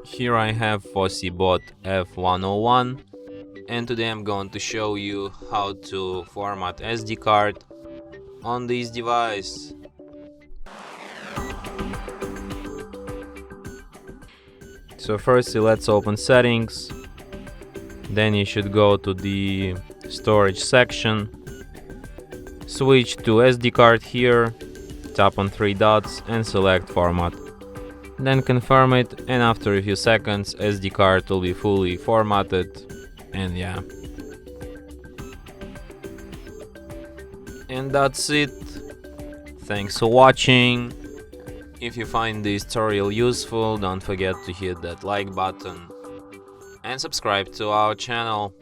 Here I have FOSSIBOT F101, and today I'm going to show you how to format SD card on this device. So firstly, let's open settings. Then you should go to the storage section, switch to SD card here, tap on 3 dots and select format. Then confirm it, and after a few seconds SD card will be fully formatted, and yeah. And that's it. Thanks for watching. If you find this tutorial useful, don't forget to hit that like button and subscribe to our channel.